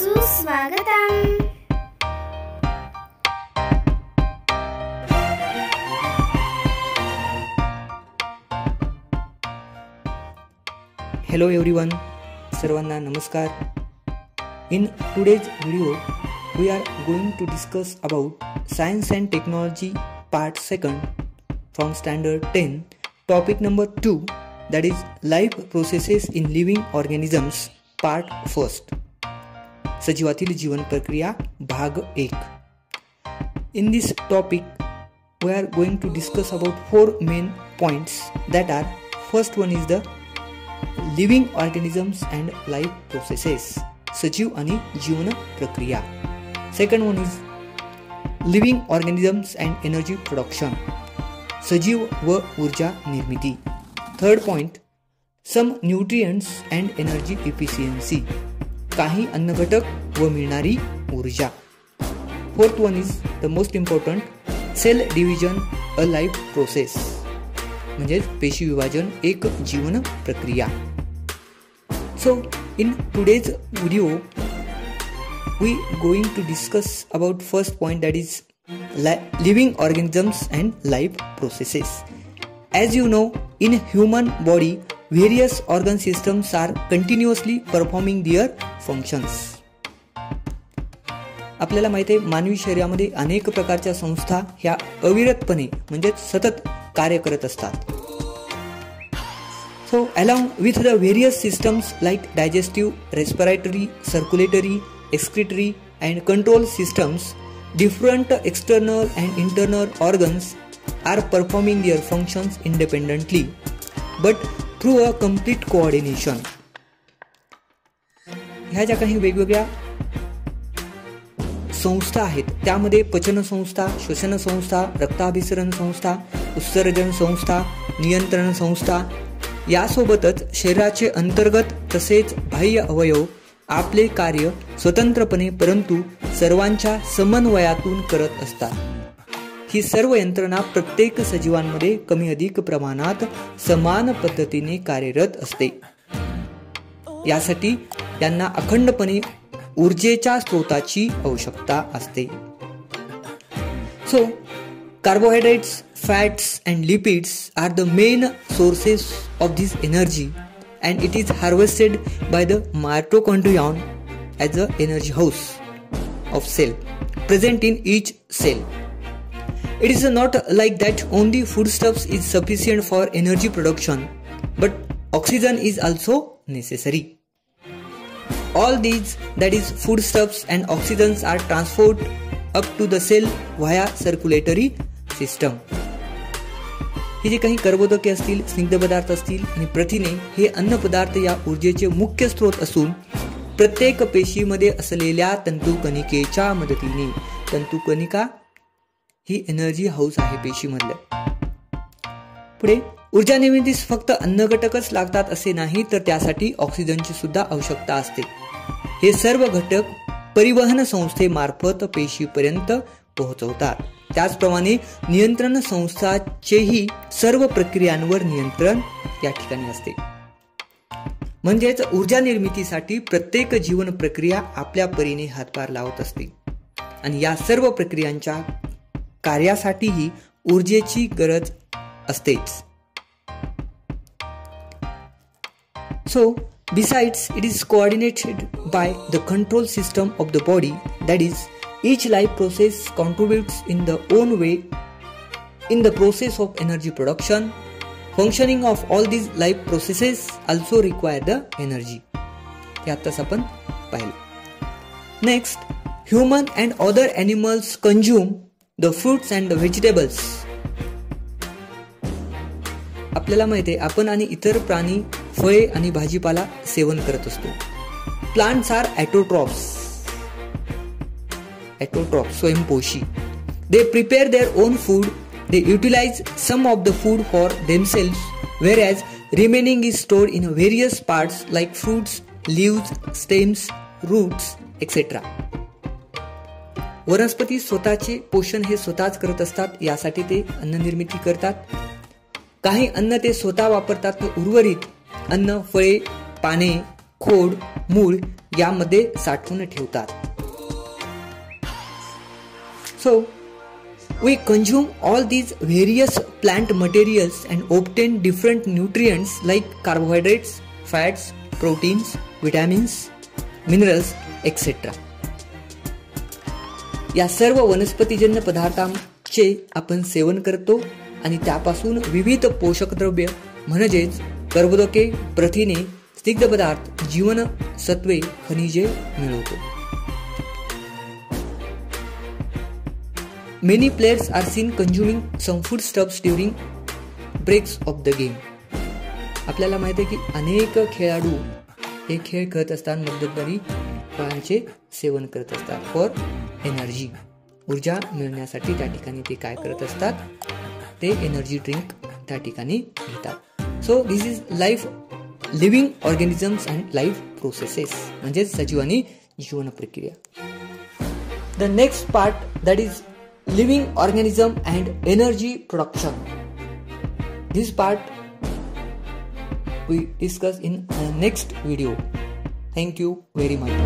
सुस्वागतम. Hello everyone, सर्वांना नमस्कार. In today's video, we are going to discuss about Science and Technology Part 2 from Standard 10, Topic number 2, that is Life Processes in Living Organisms Part 1. सजीवातील जीवन प्रक्रिया भाग 1. In this topic, we are going to discuss about 4 main points that are, first one is the living organisms and life processes, सजीव आणि जीवन प्रक्रिया. Second one is living organisms and energy production, सजीव व ऊर्जा निर्मिती. Third point, some nutrients and energy efficiency, काही अन्नघटक व मिळणारी ऊर्जा. Fourth one is the most important, cell division, a life process, म्हणजे पेशी विभाजन एक जीवन प्रक्रिया. So in today's video we going to discuss about first point, that is living organisms and life processes. As you know, in human body various organ systems are continuously performing their functions. आपल्याला माहिती आहे मानवी शरीरामध्ये अनेक प्रकारच्या संस्था ह्या अविरतपणे म्हणजे सतत कार्य करत असतात. So along with the various systems like digestive, respiratory, circulatory, excretory and control systems, different external and internal organs are performing their functions independently but through a complete coordination. ह्या ज्या काही वेगवेगळ्या संस्था आहेत त्यामध्ये पचन संस्था, श्वसन संस्था, रक्ताभिसरण संस्था, उत्सर्जन संस्था, नियंत्रण संस्था यासोबतच शरीराचे अंतर्गत तसेच बाह्य अवयव आपले कार्य स्वतंत्रपणे परंतु सर्वांच्या समन्वयातून करत असतात. ही सर्व यंत्रणा प्रत्येक सजीवांमध्ये कमी अधिक प्रमाणात समान पद्धतीने कार्यरत असते. यासाठी त्यांना अखंडपणे ऊर्जेच्या स्रोताची आवश्यकता असते. So carbohydrates, fats and lipids are the main sources of this energy and it is harvested by the mitochondrion as a energy house of cell present in each cell. It is not like that only foodstuffs is sufficient for energy production, but oxygen is also necessary. All these, that is foodstuffs and oxygens, are transferred up to the cell via circulatory system. हे जे काही कर्बोदके असतील, स्निग्ध पदार्थ असतील आणि प्रथिने हे अन्न पदार्थ या ऊर्जेचे मुख्य स्रोत असून प्रत्येक पेशीमध्ये असलेल्या तंतुकणिकेच्या मदतीने, तंतुकणिका ही एनर्जी हाऊस आहे पेशीमधलं. पुढे ऊर्जा निर्मितीस फक्त अन्न घटकच लागतात असे नाही तर त्यासाठी ऑक्सिजनची सुद्धा आवश्यकता असते. हे सर्व घटक परिवहन संस्थेमार्फत पेशीपर्यंत पोहोचवतात. त्याचप्रमाणे नियंत्रण संस्थांचेही सर्व प्रक्रियांवर नियंत्रण या ठिकाणी असते. म्हणजेच ऊर्जा निर्मितीसाठी प्रत्येक जीवन प्रक्रिया आपल्या परीने हातभार लावत असते आणि या सर्व प्रक्रियांच्या कार्यासाठीही ऊर्जेची गरज असतेच. So besides it is coordinated by the control system of the body, that is each life process contributes in the own way in the process of energy production. Functioning of all these life processes also require the energy. हे आत्ताच आपण पाहिलं. Next, human and other animals consume the fruits and the vegetables. आपल्याला माहिती आहे आपण आणि इतर प्राणी फळे आणि भाजीपाला सेवन करत असतो. Plants are autotrophs, स्वयंपोषी. They prepare their own food. They utilize some of the food for themselves, whereas remaining is stored in various parts like fruits, leaves, stems, roots, etc. वनस्पती स्वतःचे पोषण हे स्वतःच करत असतात. यासाठी ते अन्न निर्मिती करतात. काही अन्न ते स्वतः वापरतात तर उर्वरित अन्न, फळे, पाने खोड, मूळ यामध्ये साठवून ठेवतात. So we consume all these various plant materials and obtain different nutrients like carbohydrates, fats, proteins, vitamins, minerals, etc. या सर्व वनस्पतीजन्य पदार्थांचे आपण सेवन करतो आणि त्यापासून विविध पोषक द्रव्य म्हणजेच कर्बोदके, प्रथिने, स्निग्ध पदार्थ, जीवनसत्वे, खनिजे मिळवतो. Many players are seen consuming some foodstuffs during breaks of the game. आपल्याला माहिती आहे की अनेक खेळाडू हे खेळ खेळत असताना मध्यंतरी फळांचे सेवन करत असतात फॉर एनर्जी. ऊर्जा मिळण्यासाठी त्या ठिकाणी ते काय करत असतात, ते एनर्जी ड्रिंक त्या ठिकाणी घेतात. So this is life living organisms and life processes म्हणजेच सजीव आणि जीवन प्रक्रिया. The next part that is living organism and energy production. This part we discuss in next video. Thank you very much.